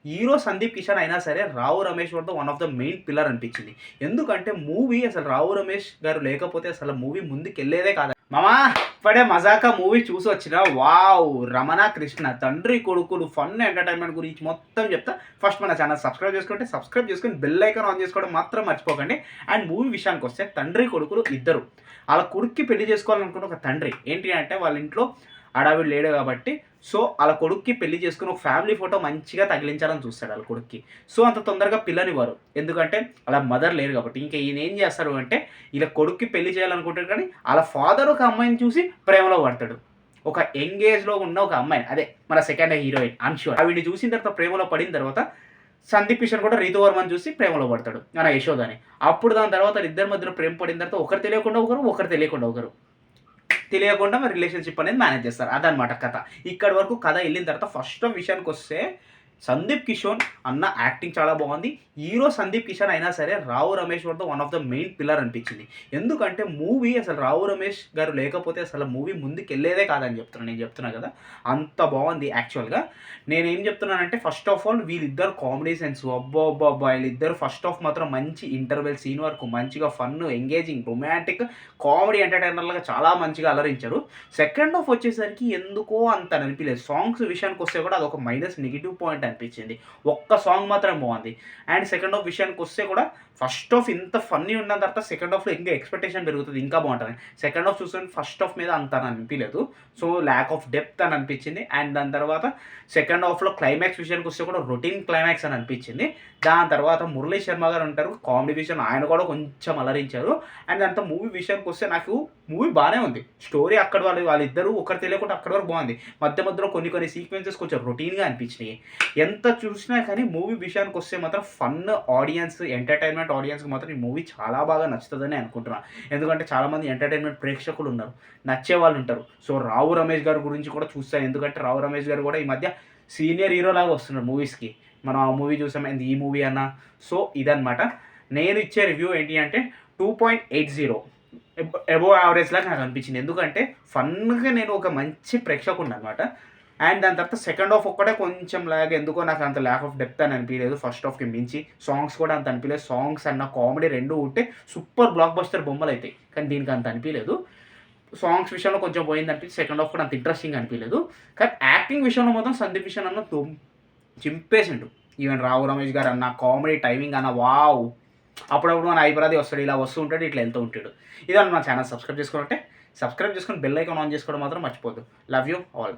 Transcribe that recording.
Hero Sandeep Kishan అయినా సరే రావు రమేష్ కూడా one of the main pillar అనిపించింది. ఎందుకంటే మూవీ అసలు రావు రమేష్ గారు లేకపోతే అసలు మూవీ ముందుకెళ్ళేదే కాదు. మామా ఇప్పుడే మజాకా మూవీ చూసి వచ్చిన వావ్! రమణ కృష్ణ తండ్రి కొడుకులు ఫన్ ఎంటర్టైన్మెంట్ గురించి మొత్తం చెప్తా. ఫస్ట్ మన ఛానల్ సబ్స్క్రైబ్ చేసుకొని బెల్ ఐకాన్ ఆన్ చేసుకోవడం మాత్రం మర్చిపోకండి. అండ్ మూవీ విషయానికి వస్తే తండ్రి కొడుకులు ఇద్దరు వాళ్ళ కొడుక్కి పెళ్లి చేసుకోవాలనుకున్న ఒక తండ్రి ఏంటి అంటే వాళ్ళ ఇంట్లో హడావిడి లేడు కాబట్టి సో వాళ్ళ కొడుక్కి పెళ్లి చేసుకుని ఒక ఫ్యామిలీ ఫోటో మంచిగా తగిలించాలని చూస్తాడు వాళ్ళ కొడుక్కి. సో అంత తొందరగా పిల్లనివ్వరు, ఎందుకంటే వాళ్ళ మదర్ లేరు కాబట్టి. ఇంకా ఈయన ఏం చేస్తారు అంటే వీళ్ళ కొడుక్కి పెళ్లి చేయాలనుకుంటాడు, కానీ వాళ్ళ ఫాదర్ ఒక అమ్మాయిని చూసి ప్రేమలో పడతాడు. ఒక యంగేజ్లో ఉన్న ఒక అమ్మాయిని, అదే మన సెకండ్ హీరోయిన్ అన్షూర్. ఆవిడ్ని చూసిన తర్వాత ప్రేమలో పడిన తర్వాత సందీప్ కిషన్ కూడా రీతు వర్మని చూసి ప్రేమలో పడతాడు మన యశోదని. అప్పుడు దాని తర్వాత ఇద్దరి మధ్యలో ప్రేమ పడిన తర్వాత ఒకరు తెలియకుండా తెలియకుండా మరి రిలేషన్షిప్ అనేది మేనేజ్ చేస్తారు. అదనమాట కథ. ఇక్కడి వరకు కథ వెళ్ళిన తర్వాత ఫస్ట్ విషయానికి వస్తే సందీప్ కిషోర్ అన్న యాక్టింగ్ చాలా బాగుంది. హీరో సందీప్ కిషన్ అయినా సరే రావు రమేష్ కూడా one of the main pillar అనిపించింది. ఎందుకంటే మూవీ అసలు రావు రమేష్ గారు లేకపోతే అసలు మూవీ ముందుకు వెళ్ళేదే కాదని నేను చెప్తున్నా కదా, అంత బాగుంది. యాక్చువల్గా నేనేం చెప్తున్నానంటే ఫస్ట్ ఆఫ్ ఆల్ వీళ్ళిద్దరు కామెడీ సెన్స్ అబ్బా వీళ్ళిద్దరు ఫస్ట్ ఆఫ్ మాత్రం మంచి ఇంటర్వెల్ సీన్ వరకు మంచిగా ఫన్ ఎంగేజింగ్ రొమాంటిక్ కామెడీ ఎంటర్టైనర్లుగా చాలా మంచిగా అలరించారు. సెకండ్ హాఫ్ వచ్చేసరికి ఎందుకో అంత అనిపించలేదు. సాంగ్స్ విషయానికి వస్తే కూడా అదొక మైనస్ నెగిటివ్ పాయింట్ అనిపించింది. ఒక్క సాంగ్ మాత్రం బాగుంది. అండ్ సెకండ్ హాఫ్ విషయానికి వస్తే కూడా ఫస్ట్ హాఫ్ ఇంత ఫన్నీ ఉన్న తర్వాత సెకండ్ హాఫ్లో ఇంకా ఎక్స్పెక్టేషన్ పెరుగుతుంది, ఇంకా బాగుంటుంది. సెకండ్ హాఫ్ చూస్తే ఫస్ట్ హాఫ్ మీద అంత అనిపించలేదు. సో ల్యాక్ ఆఫ్ డెప్త్ అని అనిపించింది. అండ్ దాని తర్వాత సెకండ్ హాఫ్లో క్లైమాక్స్ విషయానికి వస్తే కూడా రొటీన్ క్లైమాక్స్ అని అనిపించింది. దాని తర్వాత మురళీ శర్మ గారు ఉంటారు కామెడీ విషయం, ఆయన కూడా కొంచెం అలరించారు. అండ్ అంత మూవీ విషయానికి వస్తే నాకు మూవీ బాగానే ఉంది. స్టోరీ అక్కడ వాళ్ళిద్దరూ ఒకరు తెలియకుండా అక్కడి వరకు బాగుంది. మధ్యలో కొన్ని సీక్వెన్సెస్ కొంచెం రొటీన్గా అనిపించినాయి. ఎంత చూసినా కానీ మూవీ విషయానికి వస్తే మాత్రం ఫన్ ఆడియన్స్ ఎంటర్టైన్మెంట్ ఆడియన్స్కి మాత్రం ఈ మూవీ చాలా బాగా నచ్చుతుందని అనుకుంటున్నాను. ఎందుకంటే చాలామంది ఎంటర్టైన్మెంట్ ప్రేక్షకులు ఉన్నారు, నచ్చే వాళ్ళు ఉంటారు. సో రావు రమేష్ గారి గురించి కూడా చూస్తాను, ఎందుకంటే రావు రమేష్ గారు కూడా ఈ మధ్య సీనియర్ హీరో లాగా వస్తున్నారు మూవీస్కి. మనం ఆ మూవీ చూసాం, ఈ మూవీ అన్న. సో ఇదనమాట నేను ఇచ్చే రివ్యూ ఏంటి అంటే 2.80 అబోవ్ యావరేజ్ లాగా నాకు అనిపించింది. ఎందుకంటే ఫన్గా నేను ఒక మంచి ప్రేక్షకుడు అనమాట. అండ్ దాని తర్వాత సెకండ్ హాఫ్ ఒక్కటే కొంచెం లాగ్, ఎందుకో నాకు అంత ల్యాక్ ఆఫ్ డెప్త్ అని అనిపించలేదు ఫస్ట్ హాఫ్కి మించి. సాంగ్స్ కూడా అంత అనిపించలేదు. సాంగ్స్ అన్న కామెడీ రెండు ఉంటే సూపర్ బ్లాక్ బస్టర్ బొమ్మలు అవుతాయి, కానీ దీనికి అంత అనిపించలేదు. సాంగ్స్ విషయంలో కొంచెం పోయింది అనిపించి సెకండ్ హాఫ్ కూడా అంత ఇంట్రెస్టింగ్ అనిపించలేదు. కానీ యాక్టింగ్ విషయంలో మాత్రం సందీప్ కిషన్ అన్న చింపేసిండు. ఈవెన్ రావు రమేష్ గారు అన్న కామెడీ టైమింగ్ అన్న వావ్. అప్పుడప్పుడు మన ఐపరాది వస్తాడు, ఇలా వస్తూ ఉంటాడు, ఇట్లా వెళ్తూ ఉంటాడు. ఇదన్న మా ఛానల్ సబ్స్క్రైబ్ చేసుకుంటే సబ్స్క్రైబ్ చేసుకొని బెల్ ఐకాన్ ఆన్ చేసుకోవడం మాత్రం మర్చిపోద్దు. Love you all.